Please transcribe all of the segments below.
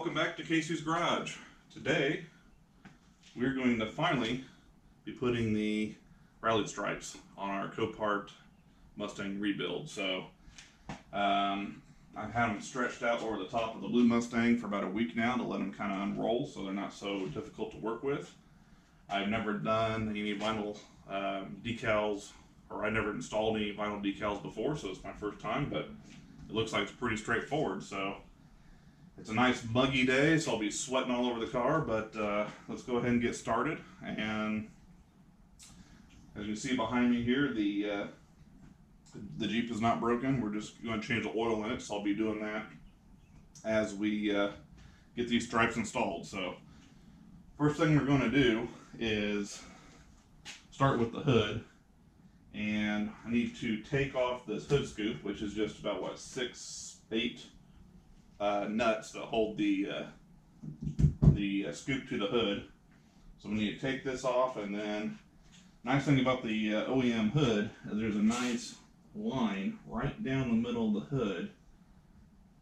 welcome back to Casey's Garage. Today we're going to finally be putting the rally stripes on our Copart Mustang Rebuild. So I've had them stretched out over the top of the blue Mustang for about a week now to let them kind of unroll so they're not so difficult to work with. I've never done any vinyl decals, or I never installed any vinyl decals before, so it's my first time, but it looks like it's pretty straightforward. So it's a nice muggy day, so I'll be sweating all over the car, but let's go ahead and get started. And as you can see behind me here, the Jeep is not broken. We're just going to change the oil in it, so I'll be doing that as we get these stripes installed. So first thing we're going to do is start with the hood, and I need to take off this hood scoop, which is just about what, 6-8 nuts that hold the scoop to the hood. So we need to take this off, and then nice thing about the OEM hood is there's a nice line right down the middle of the hood,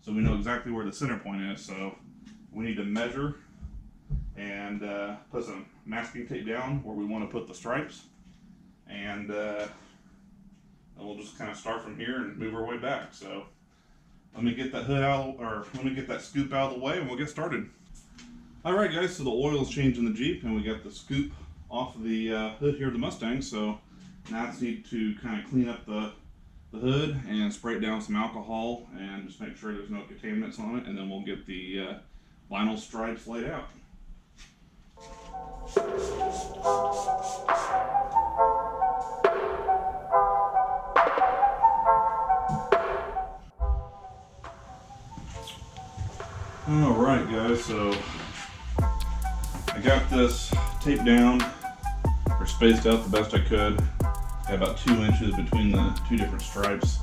so we know exactly where the center point is. So we need to measure and put some masking tape down where we want to put the stripes, and we'll just kind of start from here and move our way back. So let me get that hood out, or let me get that scoop out of the way, and we'll get started. All right, guys. So the oil's changed in the Jeep, and we got the scoop off of the hood here of the Mustang. So now I just need to kind of clean up the hood and spray it down with some alcohol and just make sure there's no contaminants on it, and then we'll get the vinyl stripes laid out. Alright guys, so I got this taped down or spaced out the best I could. Got about 2 inches between the two different stripes,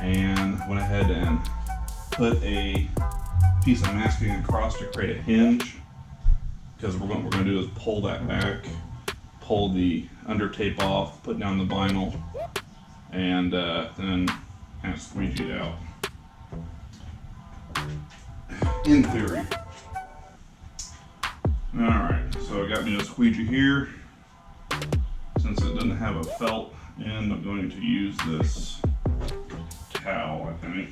and went ahead and put a piece of masking across to create a hinge, because what we're going to do is pull that back, pull the under tape off, put down the vinyl, and then kind of squeegee it out. In theory. Alright, so I got me a squeegee here. Since it doesn't have a felt end, I'm going to use this towel, I think.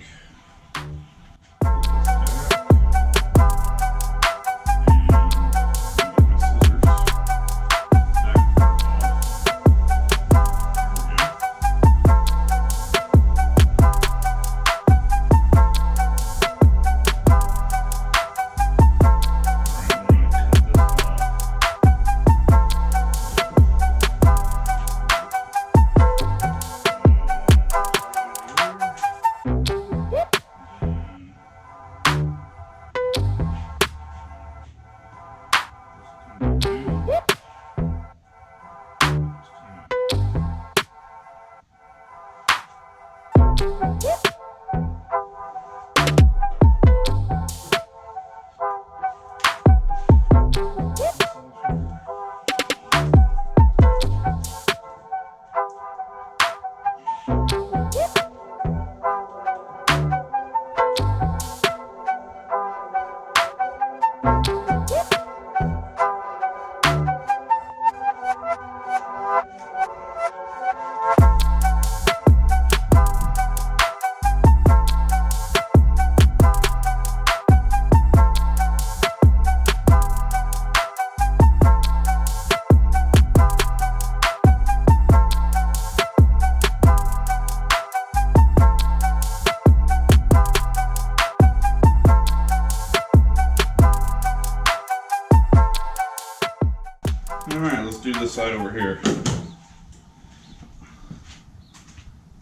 Alright, let's do this side over here.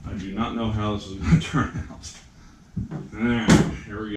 I do not know how this is going to turn out. Alright, here we go.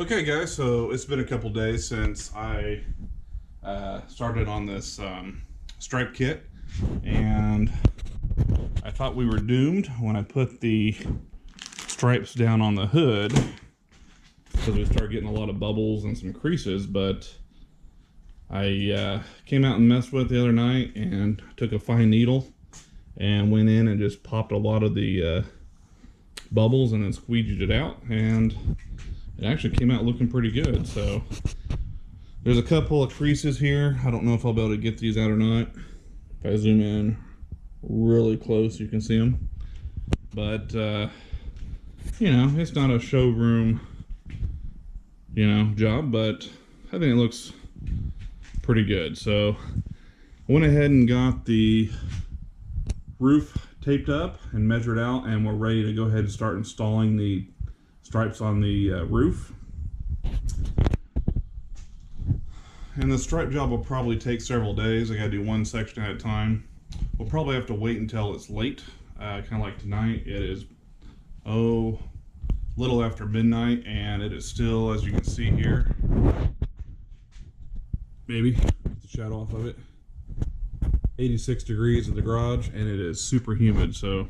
Okay guys, so it's been a couple days since I started on this stripe kit, and I thought we were doomed when I put the stripes down on the hood because we started getting a lot of bubbles and some creases. But I came out and messed with it the other night and took a fine needle and went in and just popped a lot of the bubbles and then squeegeed it out, and it actually came out looking pretty good. So there's a couple of creases here. I don't know if I'll be able to get these out or not. If I zoom in really close, you can see them. But you know, it's not a showroom, you know, job, but I think it looks pretty good. So I went ahead and got the roof taped up and measured out, and we're ready to go ahead and start installing the stripes on the roof. And the stripe job will probably take several days. I gotta do one section at a time. We'll probably have to wait until it's late, kind of like tonight. It is little after midnight, and it is still, as you can see here, maybe get the shadow off of it, 86 degrees in the garage, and it is super humid. So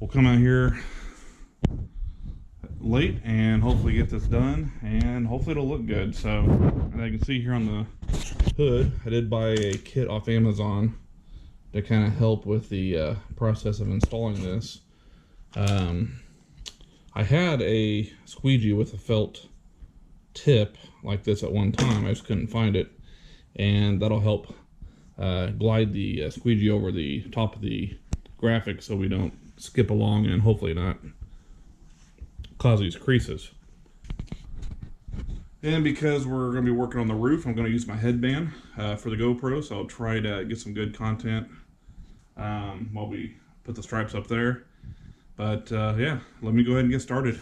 we'll come out here late and hopefully get this done, and hopefully it'll look good. So, and I can see here on the hood, I did buy a kit off Amazon to kind of help with the process of installing this. I had a squeegee with a felt tip like this at one time. I just couldn't find it, and that'll help glide the squeegee over the top of the graphic so we don't skip along and hopefully not cause these creases. And because we're going to be working on the roof, I'm going to use my headband for the GoPro, so I'll try to get some good content while we put the stripes up there. But yeah, let me go ahead and get started.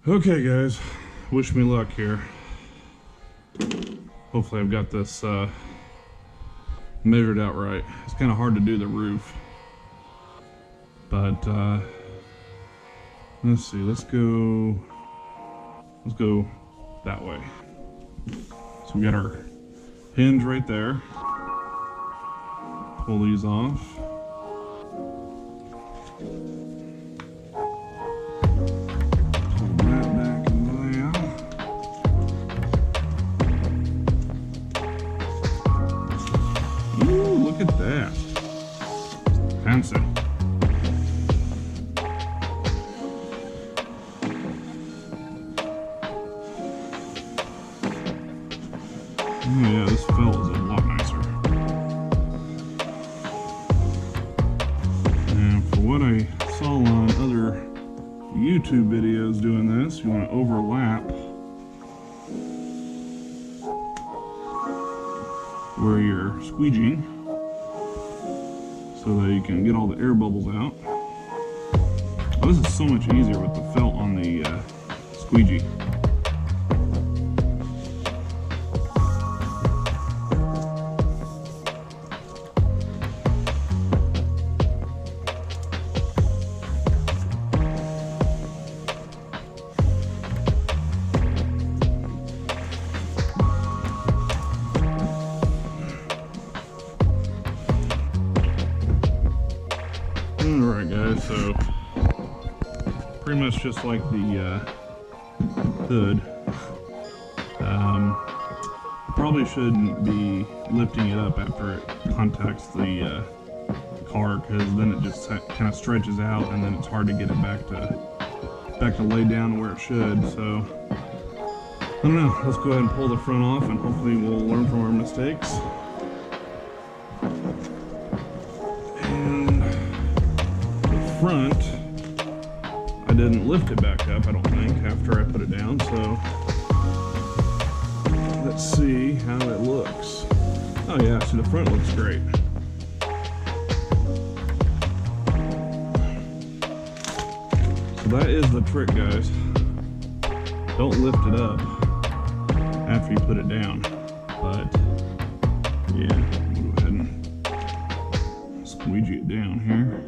Okay guys, wish me luck here. Hopefully I've got this measured out right. It's kind of hard to do the roof, but let's see, let's go that way. So we got our hinge right there. Pull these off. Pull that back and down. Ooh, look at that. Fancy. Oh yeah, this felt is a lot nicer. And for what I saw on other YouTube videos doing this, you want to overlap where you're squeegeeing so that you can get all the air bubbles out. Oh, this is so much easier with the felt on the squeegee. Alright guys, so pretty much just like the hood, probably shouldn't be lifting it up after it contacts the car, because then it just kind of stretches out and then it's hard to get it back to lay down where it should. So I don't know, let's go ahead and pull the front off and hopefully we'll learn from our mistakes. And front, I didn't lift it back up, I don't think, after I put it down, so let's see how it looks. Oh yeah, so the front looks great. So that is the trick, guys. Don't lift it up after you put it down. But yeah, we'll go ahead and squeegee it down here.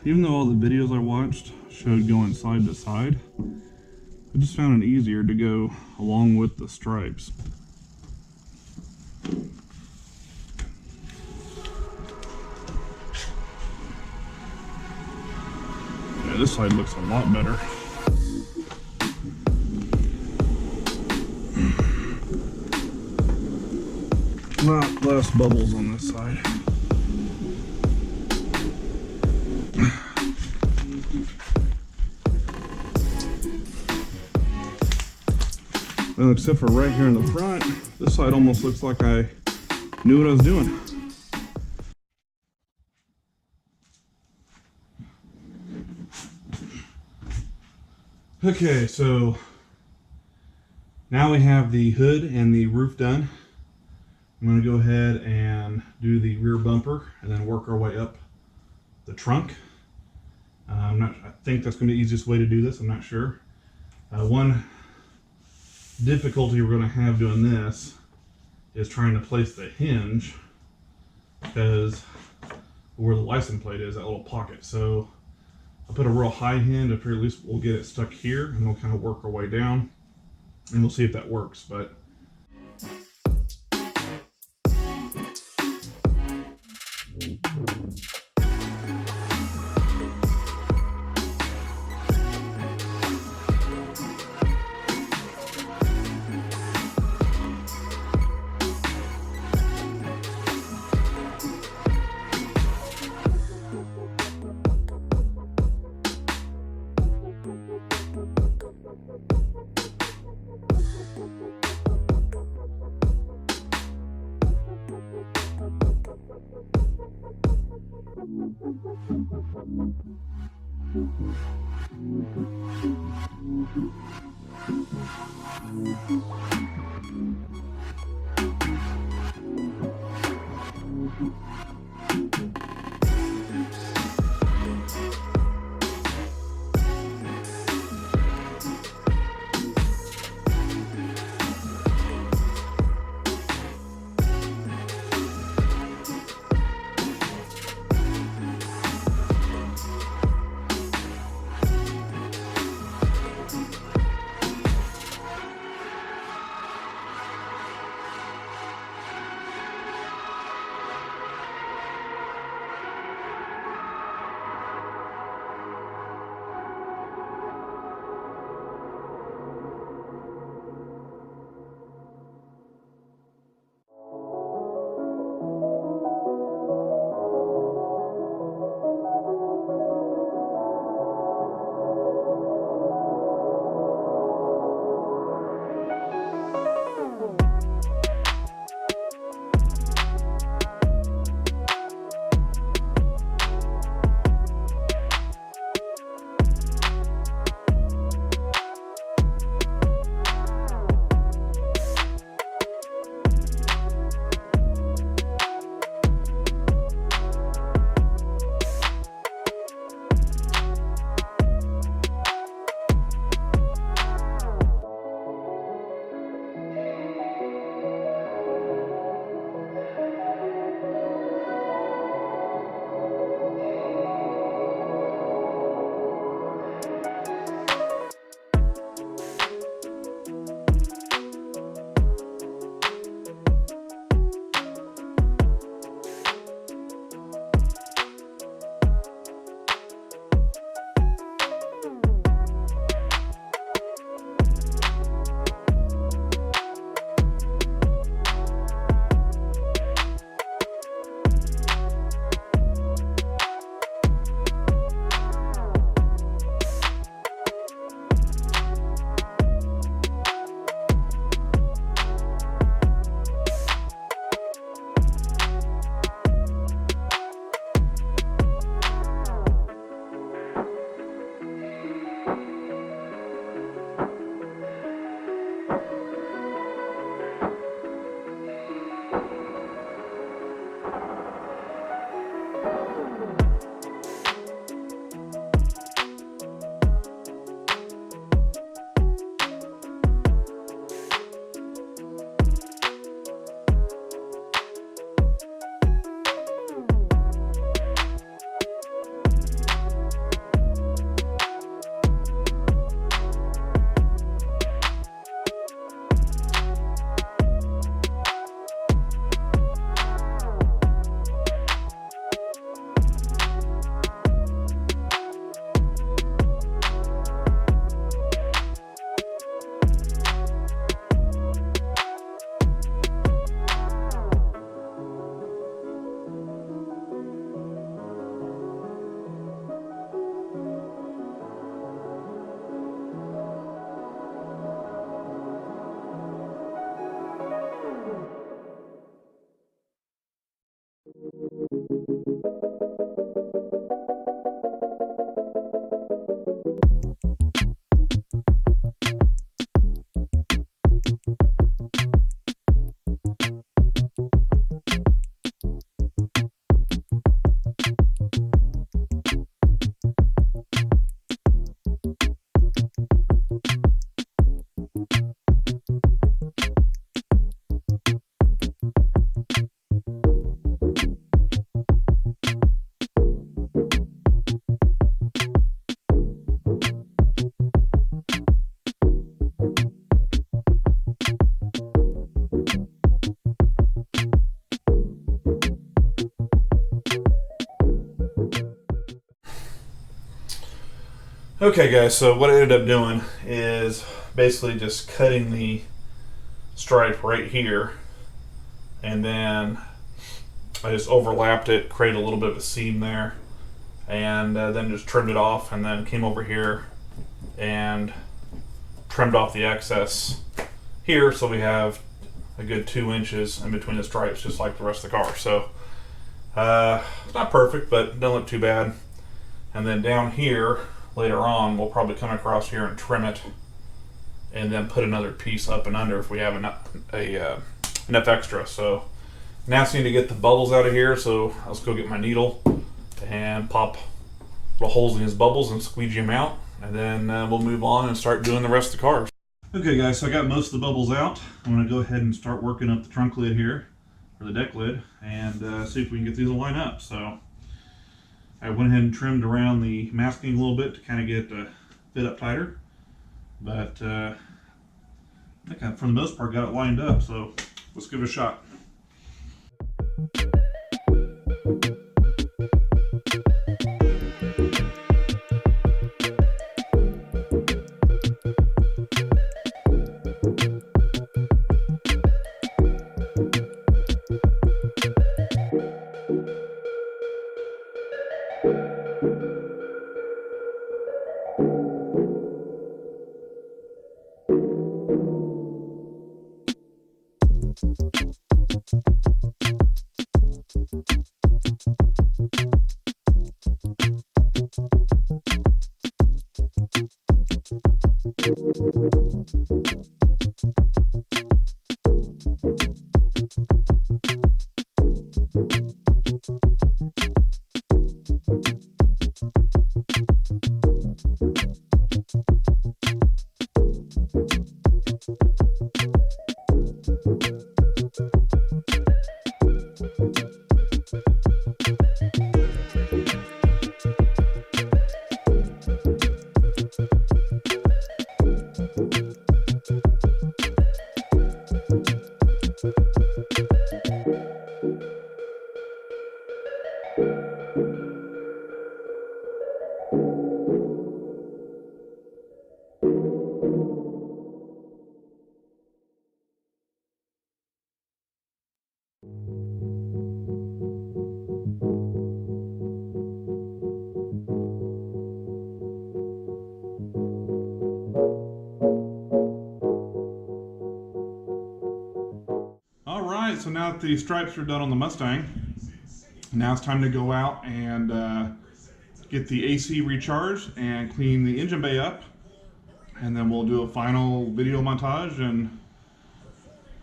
even though all the videos I watched showed going side to side, I just found it easier to go along with the stripes. Yeah, this side looks a lot better. Not less bubbles on this side. Well, except for right here in the front, this side almost looks like I knew what I was doing. Okay, so now we have the hood and the roof done. I'm going to go ahead and do the rear bumper and then work our way up the trunk. I think that's going to be the easiest way to do this. I'm not sure. One difficulty we're going to have doing this is trying to place the hinge, because where the license plate is, that little pocket. So I'll put a real high hinge up here, at least we'll get it stuck here, and we'll kind of work our way down, and we'll see if that works. But Okay guys, so what I ended up doing is basically just cutting the stripe right here, and then I just overlapped it, created a little bit of a seam there, and then just trimmed it off, and then came over here and trimmed off the excess here, so we have a good 2 inches in between the stripes, just like the rest of the car. So it's not perfect, but it doesn't look too bad. And then down here later on, we'll probably come across here and trim it, and then put another piece up and under if we have enough extra. So now I need to get the bubbles out of here, so let's go get my needle and pop little holes in these bubbles and squeegee them out, and then we'll move on and start doing the rest of the cars. Okay guys, so I got most of the bubbles out. I'm going to go ahead and start working up the trunk lid here, or the deck lid, and see if we can get these to line up. So I went ahead and trimmed around the masking a little bit to kind of get it fit up tighter, but I think I, for the most part, got it lined up, so let's give it a shot. Alright, so now that the stripes are done on the Mustang, now it's time to go out and get the AC recharged and clean the engine bay up, and then we'll do a final video montage and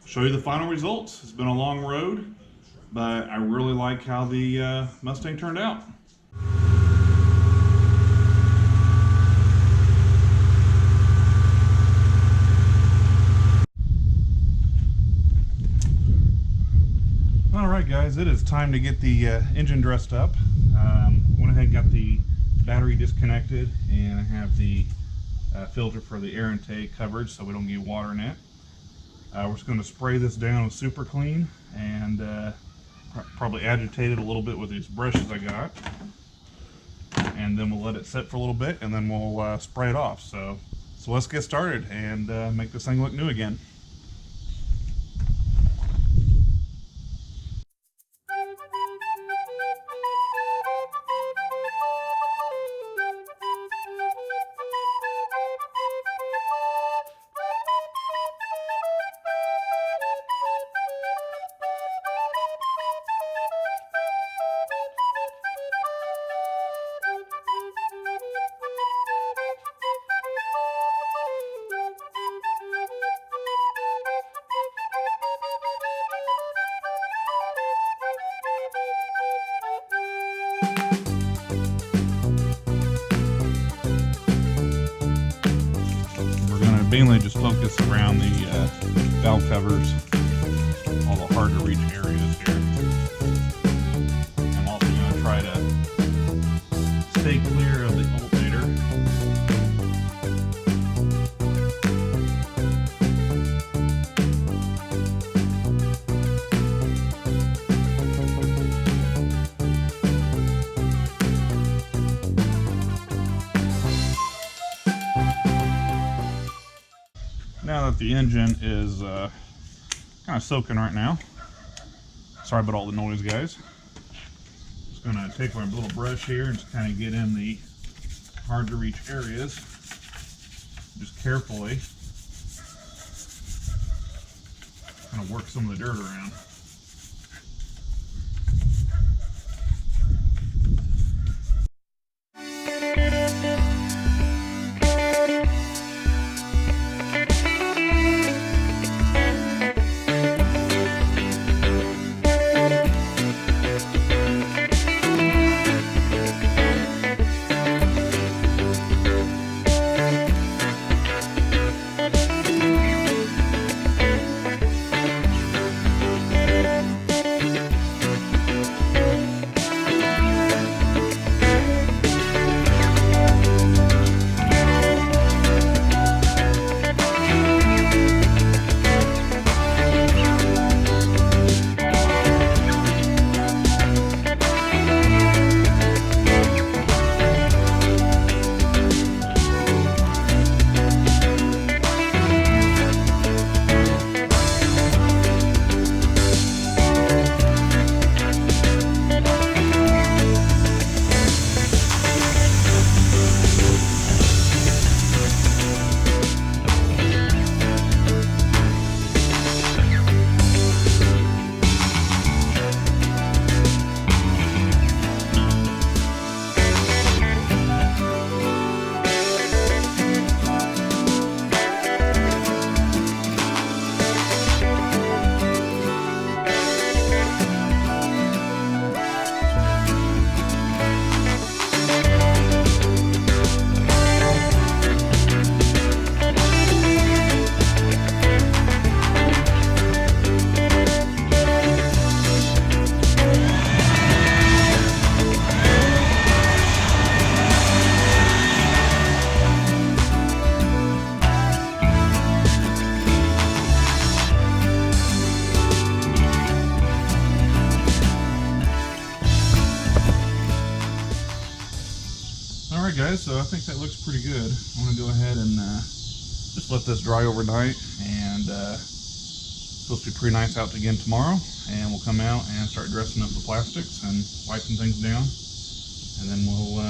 show you the final results. It's been a long road, but I really like how the Mustang turned out. Alright guys, it is time to get the engine dressed up. Went ahead and got the battery disconnected, and I have the filter for the air intake covered so we don't get water in it. We're just going to spray this down with super clean and probably agitate it a little bit with these brushes I got, and then we'll let it sit for a little bit, and then we'll spray it off. So let's get started and make this thing look new again. Mainly just focus around the valve covers, all the hard to reach areas here. I'm also going to try to stay clear of the alternator. now that the engine is kind of soaking right now. Sorry about all the noise, guys. Just gonna take my little brush here and just kind of get in the hard to reach areas. Just carefully kind of work some of the dirt around. Alright guys, so I think that looks pretty good. I'm going to go ahead and just let this dry overnight, and it's supposed to be pretty nice out again tomorrow, and we'll come out and start dressing up the plastics and wiping things down, and then we'll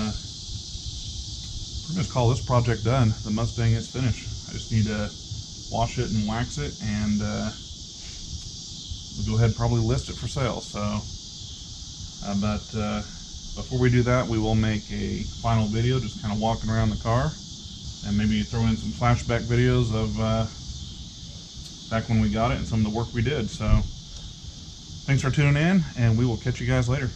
pretty much call this project done. The Mustang is finished. I just need to wash it and wax it, and we'll go ahead and probably list it for sale. So before we do that, we will make a final video just kind of walking around the car, and maybe throw in some flashback videos of back when we got it and some of the work we did. So thanks for tuning in, and we will catch you guys later.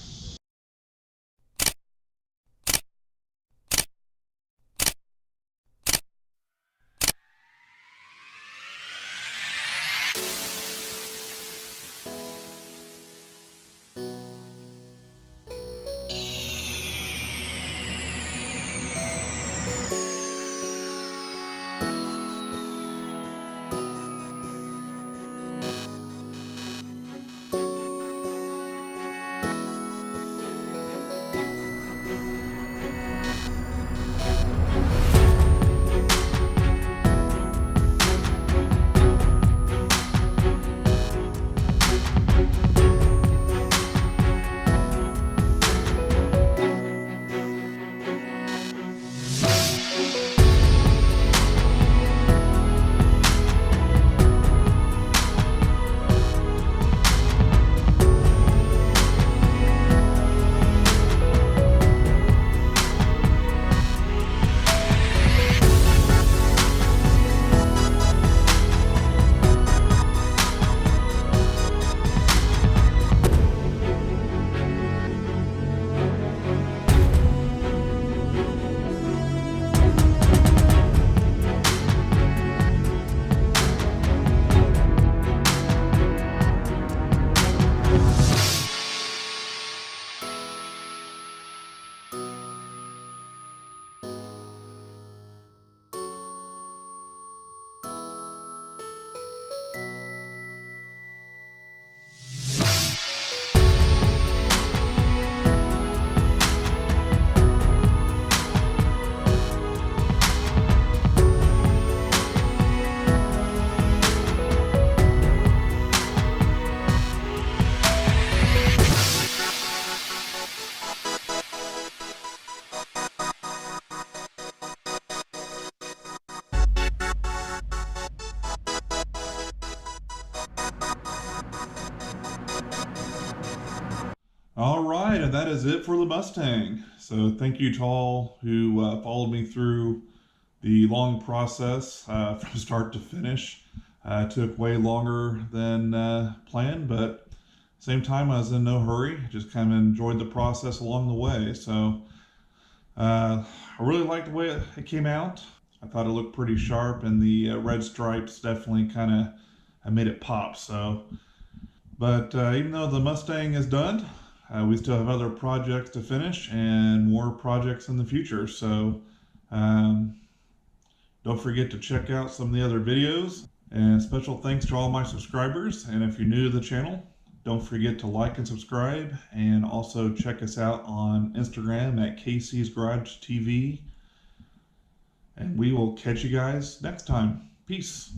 All right, and that is it for the Mustang. So thank you to all who followed me through the long process from start to finish. It took way longer than planned, but same time I was in no hurry. Just kind of enjoyed the process along the way. So I really liked the way it came out. I thought it looked pretty sharp, and the red stripes definitely kind of made it pop. So, but even though the Mustang is done, we still have other projects to finish and more projects in the future. So, um, don't forget to check out some of the other videos. And special thanks to all my subscribers. And if you're new to the channel, don't forget to like and subscribe. And also check us out on Instagram at Casey's Garage TV. And we will catch you guys next time. Peace.